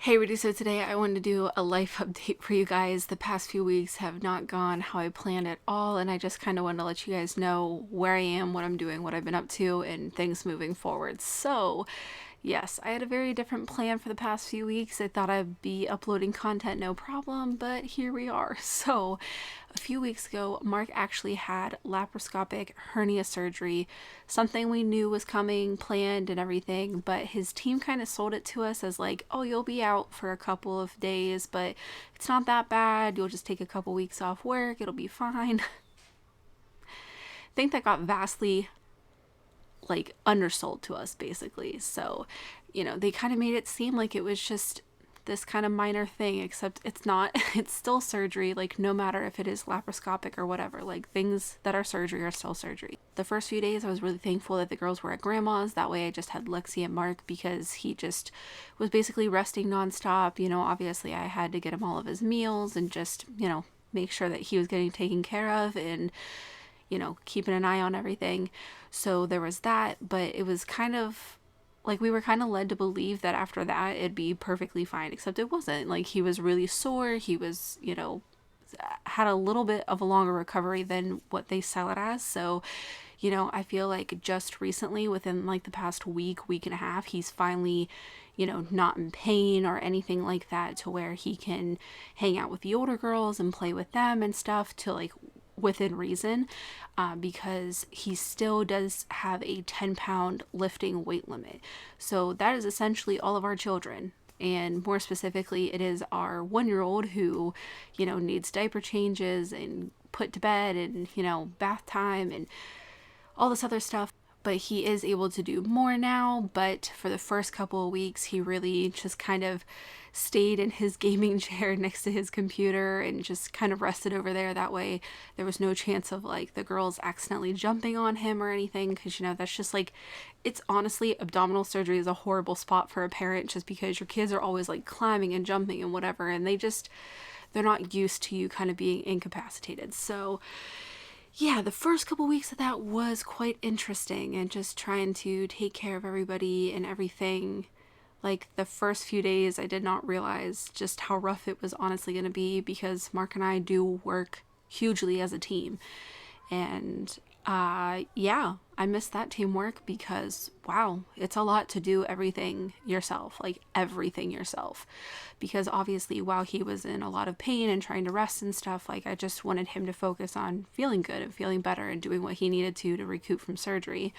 Hey Rudy, so today I wanted to do a life update for you guys. The past few weeks have not gone how I planned at all, and I just kind of wanted to let you guys know where I am, what I'm doing, what I've been up to, and things moving forward. So, yes, I had a very different plan for the past few weeks. I thought I'd be uploading content no problem, but here we are. So, a few weeks ago, Mark actually had laparoscopic hernia surgery, something we knew was coming, planned, and everything, but his team kind of sold it to us as like, oh, you'll be out for a couple of days, but it's not that bad. You'll just take a couple weeks off work, it'll be fine. I think that got vastly like undersold to us basically. So, they kind of made it seem like it was just this kind of minor thing, except it's not. It's still surgery, like no matter if it is laparoscopic or whatever, like things that are surgery are still surgery. The first few days I was really thankful that the girls were at grandma's. That way I just had Lexi and Mark because he just was basically resting nonstop. Obviously I had to get him all of his meals and just, make sure that he was getting taken care of and keeping an eye on everything. So there was that, but it was kind of like we were kind of led to believe that after that it'd be perfectly fine, except it wasn't. Like he was really sore. He was, had a little bit of a longer recovery than what they sell it as. So, I feel like just recently, within like the past week and a half, he's finally, not in pain or anything like that to where he can hang out with the older girls and play with them and stuff to like within reason, because he still does have a 10-pound lifting weight limit. So that is essentially all of our children. And more specifically, it is our 1-year-old who, needs diaper changes and put to bed and, bath time and all this other stuff. But he is able to do more now. But for the first couple of weeks, he really just kind of stayed in his gaming chair next to his computer and just kind of rested over there. That way there was no chance of like the girls accidentally jumping on him or anything, because that's just like, it's honestly, abdominal surgery is a horrible spot for a parent just because your kids are always like climbing and jumping and whatever, and they're not used to you kind of being incapacitated. So yeah, the first couple weeks of that was quite interesting, and just trying to take care of everybody and everything. Like the first few days, I did not realize just how rough it was honestly going to be, because Mark and I do work hugely as a team. And yeah, I missed that teamwork because wow, it's a lot to do everything yourself, like everything yourself. Because obviously, while he was in a lot of pain and trying to rest and stuff, like I just wanted him to focus on feeling good and feeling better and doing what he needed to recoup from surgery.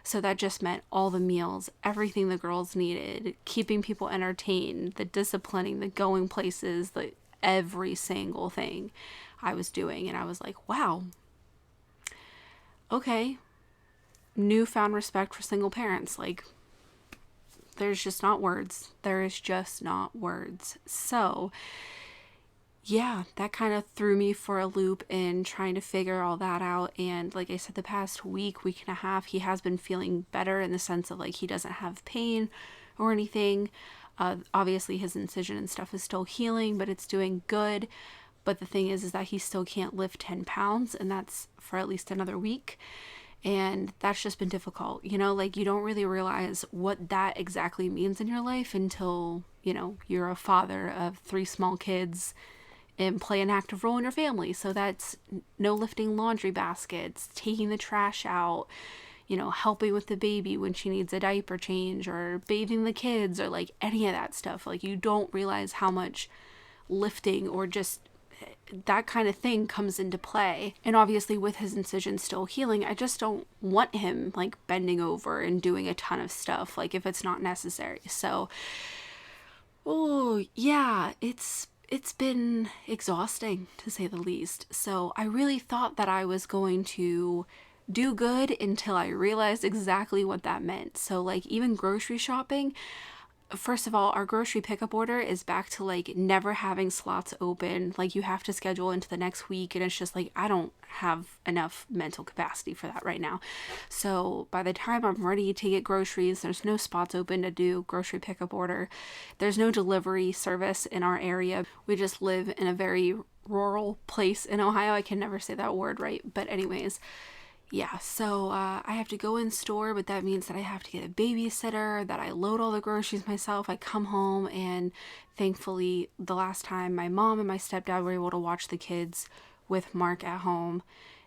So that just meant all the meals, everything the girls needed, keeping people entertained, the disciplining, the going places, the every single thing I was doing. And I was like, wow, okay, newfound respect for single parents. Like, there's just not words. There is just not words. So, yeah, that kind of threw me for a loop in trying to figure all that out. And like I said, the past week and a half, he has been feeling better in the sense of like he doesn't have pain or anything. Obviously, his incision and stuff is still healing, but it's doing good. But the thing is that he still can't lift 10 pounds, and that's for at least another week. And that's just been difficult. Like you don't really realize what that exactly means in your life until, you're a father of 3 small kids and play an active role in your family. So that's no lifting laundry baskets, taking the trash out, helping with the baby when she needs a diaper change, or bathing the kids, or like any of that stuff. Like you don't realize how much lifting or just that kind of thing comes into play. And obviously with his incision still healing, I just don't want him like bending over and doing a ton of stuff, like if it's not necessary. So oh yeah, it's been exhausting to say the least. So I really thought that I was going to do good until I realized exactly what that meant. So like even grocery shopping, first of all, our grocery pickup order is back to like never having slots open. Like you have to schedule into the next week, and it's just like I don't have enough mental capacity for that right now. So by the time I'm ready to get groceries, there's no spots open to do grocery pickup order. There's no delivery service in our area. We just live in a very rural place in Ohio. I can never say that word right, but anyways, Yeah, so I have to go in store, but that means that I have to get a babysitter, that I load all the groceries myself. I come home, and thankfully, the last time my mom and my stepdad were able to watch the kids with Mark at home,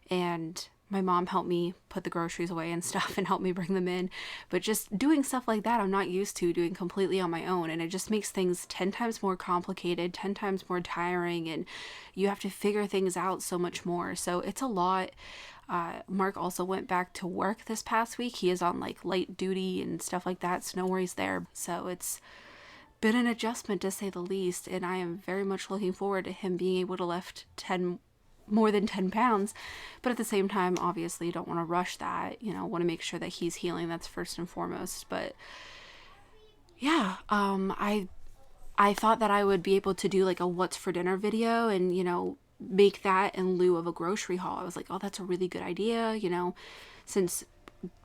and my mom helped me put the groceries away and stuff and helped me bring them in. But just doing stuff like that, I'm not used to doing completely on my own. And it just makes things 10 times more complicated, 10 times more tiring. And you have to figure things out so much more. So it's a lot. Mark also went back to work this past week. He is on like light duty and stuff like that. So no worries there. So it's been an adjustment to say the least. And I am very much looking forward to him being able to lift more than 10 pounds, but at the same time, obviously, you don't want to rush that, want to make sure that he's healing. That's first and foremost. But yeah, I thought that I would be able to do like a what's for dinner video and, make that in lieu of a grocery haul. I was like, oh, that's a really good idea, since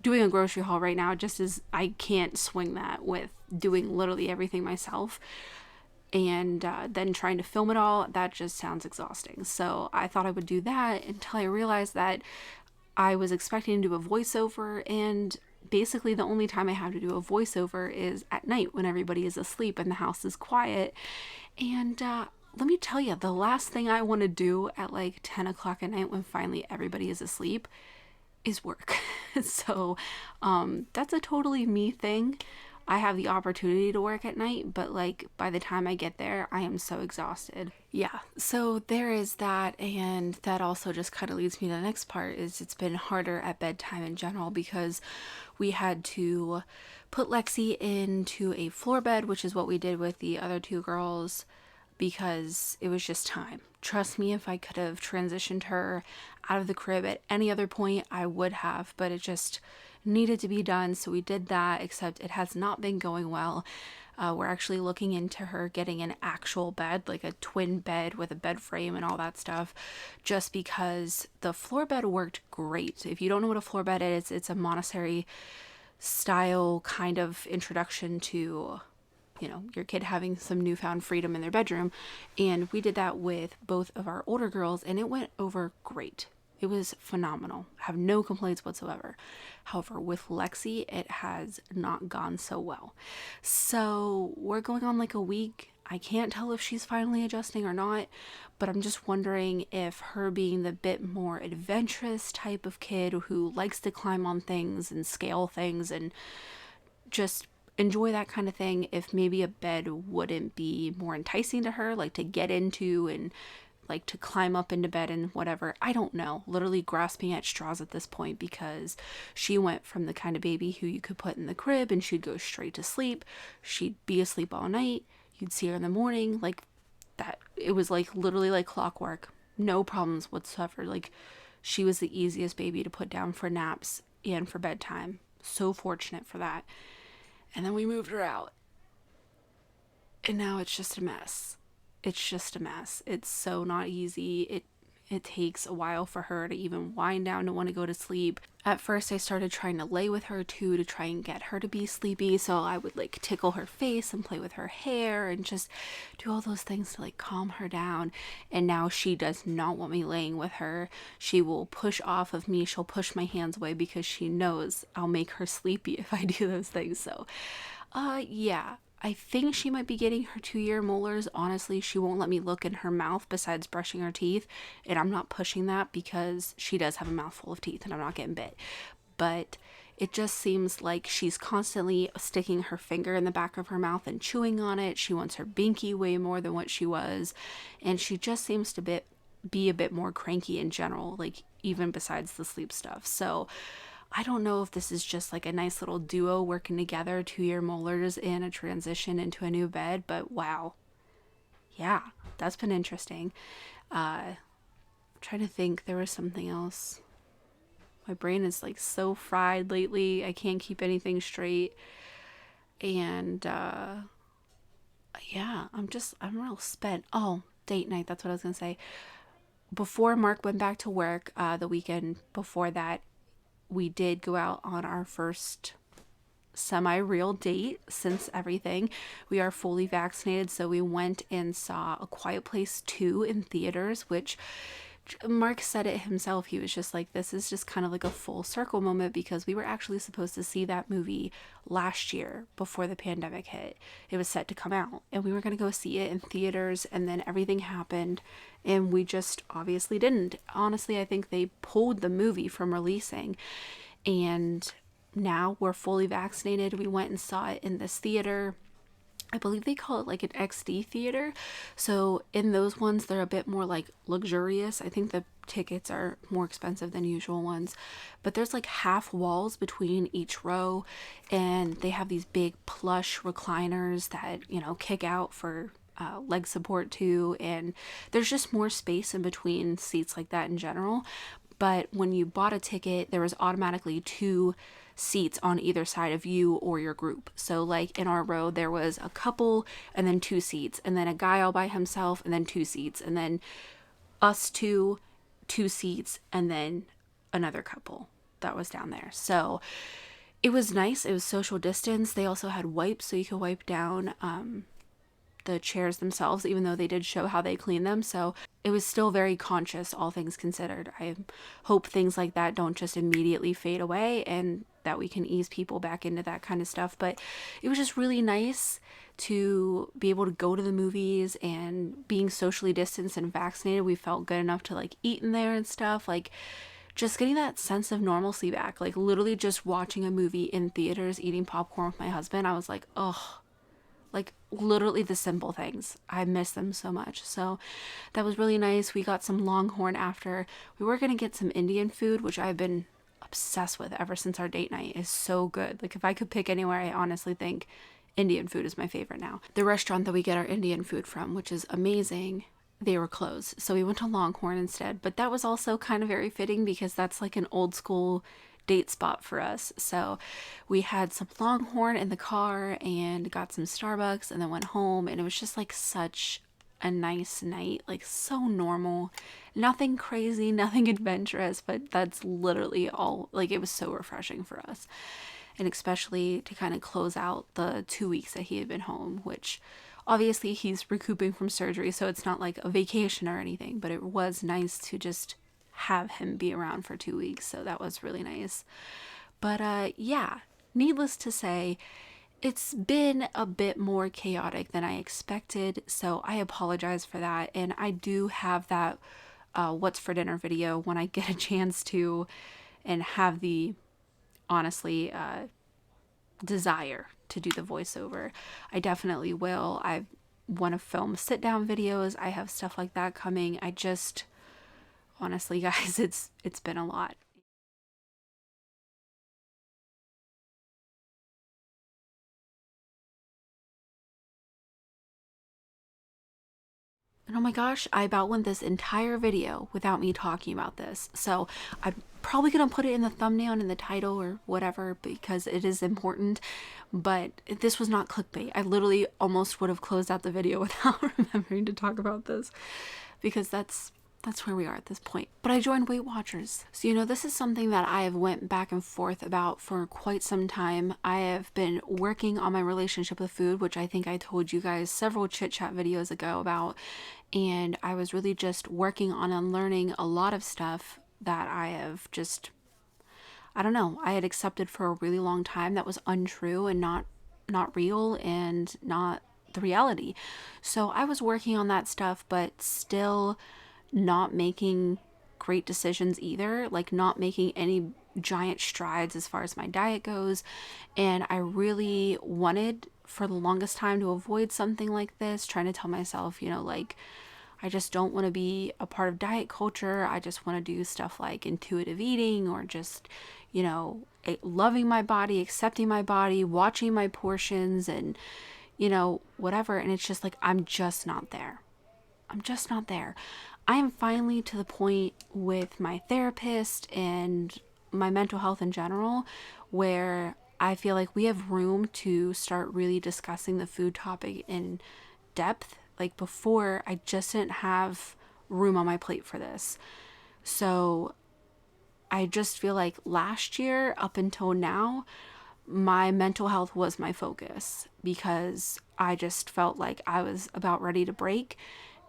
doing a grocery haul right now just is, I can't swing that with doing literally everything myself. And then trying to film it all, that just sounds exhausting. So I thought I would do that until I realized that I was expecting to do a voiceover, and basically the only time I have to do a voiceover is at night when everybody is asleep and the house is quiet. And let me tell you, the last thing I want to do at like 10 o'clock at night when finally everybody is asleep is work. So that's a totally me thing. I have the opportunity to work at night, but like by the time I get there, I am so exhausted. Yeah, so there is that, and that also just kind of leads me to the next part is it's been harder at bedtime in general because we had to put Lexi into a floor bed, which is what we did with the other two girls, because it was just time. Trust me, if I could have transitioned her out of the crib at any other point, I would have, but it just needed to be done. So we did that, except it has not been going well. We're actually looking into her getting an actual bed, like a twin bed with a bed frame and all that stuff, just because the floor bed worked great. If you don't know what a floor bed is, it's a Montessori style kind of introduction to your kid having some newfound freedom in their bedroom. And we did that with both of our older girls, and it went over great. It was phenomenal. I have no complaints whatsoever. However, with Lexi, it has not gone so well. So we're going on like a week. I can't tell if she's finally adjusting or not, but I'm just wondering if her being the bit more adventurous type of kid who likes to climb on things and scale things and just enjoy that kind of thing, if maybe a bed wouldn't be more enticing to her, like to get into and like to climb up into bed and whatever. I don't know, literally grasping at straws at this point, because she went from the kind of baby who you could put in the crib and she'd go straight to sleep. She'd be asleep all night. You'd see her in the morning, like that. It was like literally like clockwork, no problems whatsoever. Like she was the easiest baby to put down for naps and for bedtime. So fortunate for that. And then we moved her out. And now it's just a mess. It's just a mess. It's so not easy. It takes a while for her to even wind down to want to go to sleep. At first I started trying to lay with her too to try and get her to be sleepy. So I would like tickle her face and play with her hair and just do all those things to like calm her down. And now she does not want me laying with her. She will push off of me. She'll push my hands away because she knows I'll make her sleepy if I do those things. So yeah, I think she might be getting her 2-year molars. Honestly, she won't let me look in her mouth besides brushing her teeth. And I'm not pushing that because she does have a mouthful of teeth and I'm not getting bit. But it just seems like she's constantly sticking her finger in the back of her mouth and chewing on it. She wants her binky way more than what she was. And she just seems to be a bit more cranky in general, like even besides the sleep stuff. So I don't know if this is just like a nice little duo working together, 2-year molars in a transition into a new bed, but wow. Yeah, that's been interesting. I'm trying to think, there was something else. My brain is like so fried lately. I can't keep anything straight. And yeah, I'm real spent. Oh, date night, that's what I was gonna say. Before Mark went back to work, the weekend before that, we did go out on our first semi-real date since everything. We are fully vaccinated, so we went and saw A Quiet Place 2 in theaters, which Mark said it himself. He was just like, this is just kind of like a full circle moment, because we were actually supposed to see that movie last year before the pandemic hit. It was set to come out and we were going to go see it in theaters, and then everything happened and we just obviously didn't. Honestly, I think they pulled the movie from releasing, and now we're fully vaccinated. We went and saw it in this theater. I believe they call it like an XD theater. So in those ones, they're a bit more like luxurious. I think the tickets are more expensive than usual ones, but there's like half walls between each row, and they have these big plush recliners that, kick out for leg support too. And there's just more space in between seats like that in general. But when you bought a ticket, there was automatically two seats on either side of you or your group. So like in our row, there was a couple and then two seats, and then a guy all by himself and then two seats, and then us two seats, and then another couple that was down there. So it was nice. It was social distance. They also had wipes so you could wipe down the chairs themselves, even though they did show how they clean them. So it was still very conscious, all things considered. I hope things like that don't just immediately fade away, and that we can ease people back into that kind of stuff. But it was just really nice to be able to go to the movies, and being socially distanced and vaccinated, we felt good enough to like eat in there and stuff. Like just getting that sense of normalcy back. Like literally just watching a movie in theaters, eating popcorn with my husband, I was like, oh, like literally the simple things. I miss them so much. So that was really nice. We got some Longhorn after. We were going to get some Indian food, which I've been obsessed with ever since our date night. Is so good. Like if I could pick anywhere, I honestly think Indian food is my favorite now. The restaurant that we get our Indian food from, which is amazing, they were closed. So we went to Longhorn instead. But that was also kind of very fitting, because that's like an old school date spot for us. So we had some Longhorn in the car and got some Starbucks, and then went home, and it was just like such a nice night, like so normal, nothing crazy, nothing adventurous, but that's literally all. Like it was so refreshing for us, and especially to kind of close out the 2 weeks that he had been home, which obviously he's recouping from surgery, so it's not like a vacation or anything, but it was nice to just have him be around for 2 weeks. So that was really nice. But yeah, needless to say, it's been a bit more chaotic than I expected, so I apologize for that. And I do have that what's for dinner video when I get a chance to, and have the honestly desire to do the voiceover. I definitely will. I want to film sit down videos. I have stuff like that coming. I just honestly, guys, it's been a lot. And oh my gosh, I about went this entire video without me talking about this. So I'm probably gonna put it in the thumbnail and in the title or whatever, because it is important. But this was not clickbait. I literally almost would have closed out the video without remembering to talk about this, because that's where we are at this point. But I joined Weight Watchers. So, this is something that I have went back and forth about for quite some time. I have been working on my relationship with food, which I think I told you guys several chit chat videos ago about. And I was really just working on unlearning a lot of stuff that I have just, I don't know, I had accepted for a really long time that was untrue and not real and not the reality. So I was working on that stuff, but still not making great decisions either, like not making any giant strides as far as my diet goes. And I really wanted for the longest time to avoid something like this, trying to tell myself, like I just don't want to be a part of diet culture. I just want to do stuff like intuitive eating, or just, loving my body, accepting my body, watching my portions, and, whatever. And it's just like, I'm just not there. I'm just not there. I am finally to the point with my therapist and my mental health in general where I feel like we have room to start really discussing the food topic in depth. Like before, I just didn't have room on my plate for this. So I just feel like last year up until now, my mental health was my focus, because I just felt like I was about ready to break.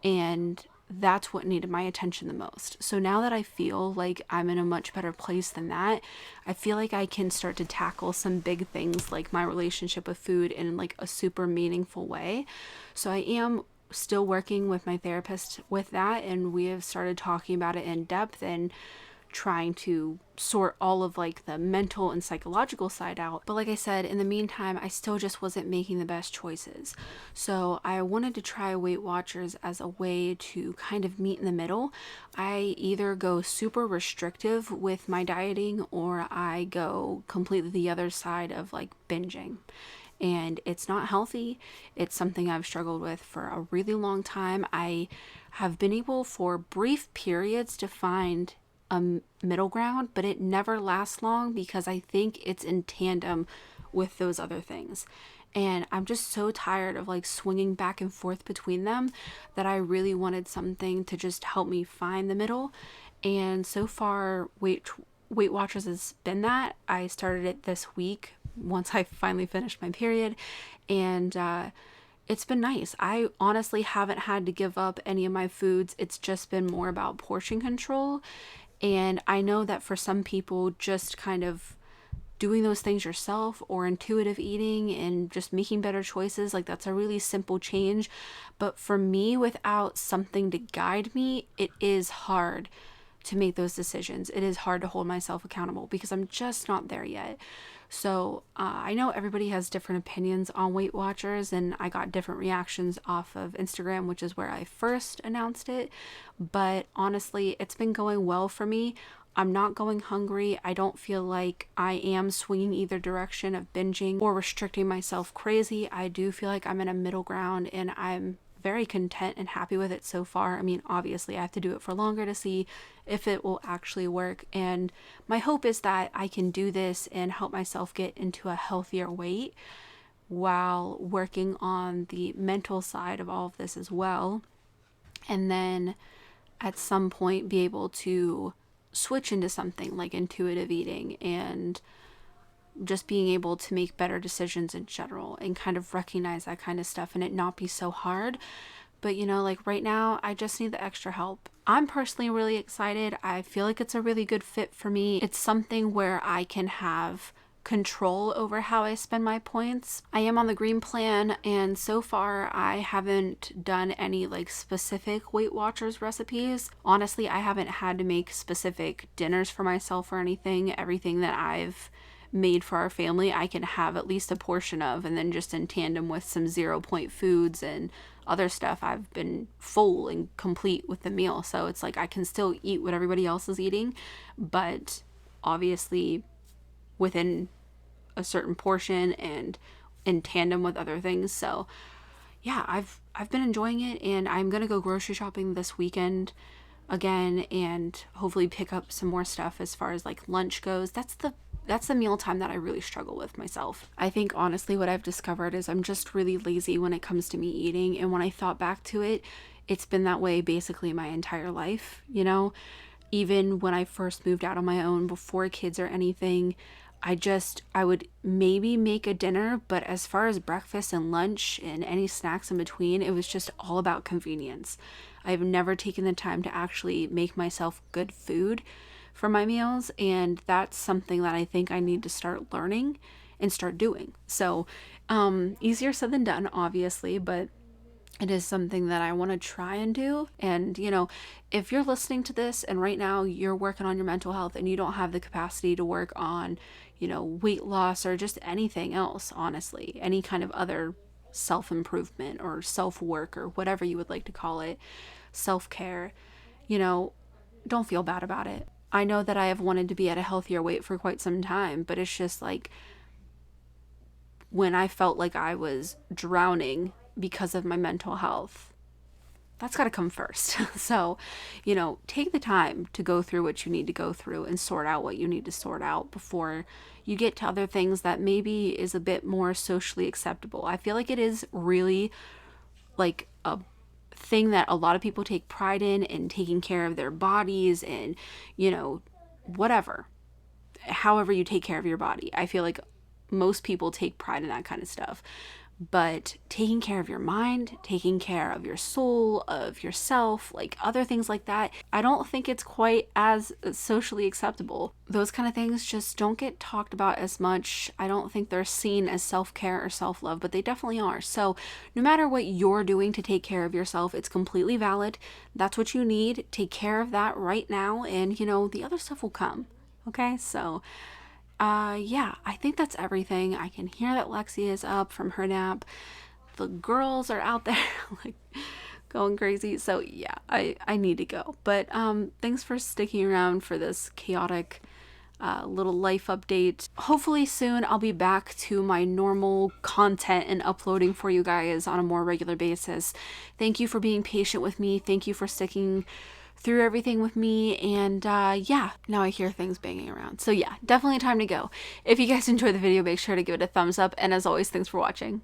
And that's what needed my attention the most. So now that I feel like I'm in a much better place than that, I feel like I can start to tackle some big things like my relationship with food in like a super meaningful way. So I am still working with my therapist with that, and we have started talking about it in depth and trying to sort all of like the mental and psychological side out. But like I said, in the meantime, I still just wasn't making the best choices. So I wanted to try Weight Watchers as a way to kind of meet in the middle. I either go super restrictive with my dieting, or I go completely the other side of like binging. And it's not healthy. It's something I've struggled with for a really long time. I have been able for brief periods to find a middle ground, but it never lasts long because I think it's in tandem with those other things. And I'm just so tired of like swinging back and forth between them that I really wanted something to just help me find the middle. And so far, Weight Watchers has been that. I started it this week once I finally finished my period, and it's been nice. I honestly haven't had to give up any of my foods. It's just been more about portion control. And I know that for some people, just kind of doing those things yourself or intuitive eating and just making better choices, like that's a really simple change. But for me, without something to guide me, it is hard to make those decisions. It is hard to hold myself accountable because I'm just not there yet. So I know everybody has different opinions on Weight Watchers, and I got different reactions off of Instagram, which is where I first announced it. But honestly, it's been going well for me. I'm not going hungry. I don't feel like I am swinging either direction of binging or restricting myself crazy. I do feel like I'm in a middle ground, and I'm very content and happy with it so far. I mean, obviously, I have to do it for longer to see if it will actually work. And my hope is that I can do this and help myself get into a healthier weight while working on the mental side of all of this as well. And then at some point be able to switch into something like intuitive eating and just being able to make better decisions in general and kind of recognize that kind of stuff and it not be so hard. But like right now, I just need the extra help. I'm personally really excited. I feel like it's a really good fit for me. It's something where I can have control over how I spend my points. I am on the green plan, and so far I haven't done any like specific Weight Watchers recipes. Honestly, I haven't had to make specific dinners for myself or anything. Everything that I've made for our family, I can have at least a portion of, and then just in tandem with some 0 point foods and other stuff, I've been full and complete with the meal. So it's like I can still eat what everybody else is eating, but obviously within a certain portion and in tandem with other things. So yeah, I've been enjoying it, and I'm gonna go grocery shopping this weekend again and hopefully pick up some more stuff as far as like lunch goes. That's the meal time that I really struggle with myself. I think honestly what I've discovered is I'm just really lazy when it comes to me eating, and when I thought back to it, it's been that way basically my entire life, Even when I first moved out on my own before kids or anything, I would maybe make a dinner, but as far as breakfast and lunch and any snacks in between, it was just all about convenience. I've never taken the time to actually make myself good food for my meals, and that's something that I think I need to start learning and start doing. So, easier said than done, obviously, but it is something that I want to try and do. And, if you're listening to this and right now you're working on your mental health and you don't have the capacity to work on, weight loss or just anything else, honestly, any kind of other self-improvement or self-work or whatever you would like to call it, self-care, don't feel bad about it. I know that I have wanted to be at a healthier weight for quite some time, but it's just like when I felt like I was drowning because of my mental health, that's got to come first. So, take the time to go through what you need to go through and sort out what you need to sort out before you get to other things that maybe is a bit more socially acceptable. I feel like it is really like a thing that a lot of people take pride in taking care of their bodies and, whatever, however you take care of your body. I feel like most people take pride in that kind of stuff. but taking care of your mind, taking care of your soul, of yourself, like other things like that, I don't think it's quite as socially acceptable. Those kind of things just don't get talked about as much. I don't think they're seen as self-care or self-love, but they definitely are. So no matter what you're doing to take care of yourself, it's completely valid. That's what you need. Take care of that right now, and the other stuff will come. Okay, so yeah, I think that's everything. I can hear that Lexi is up from her nap. The girls are out there like going crazy. So yeah, I need to go. But thanks for sticking around for this chaotic little life update. Hopefully soon I'll be back to my normal content and uploading for you guys on a more regular basis. Thank you for being patient with me. Thank you for sticking through everything with me, and yeah, now I hear things banging around. So yeah, definitely time to go. If you guys enjoyed the video, make sure to give it a thumbs up, and as always, thanks for watching.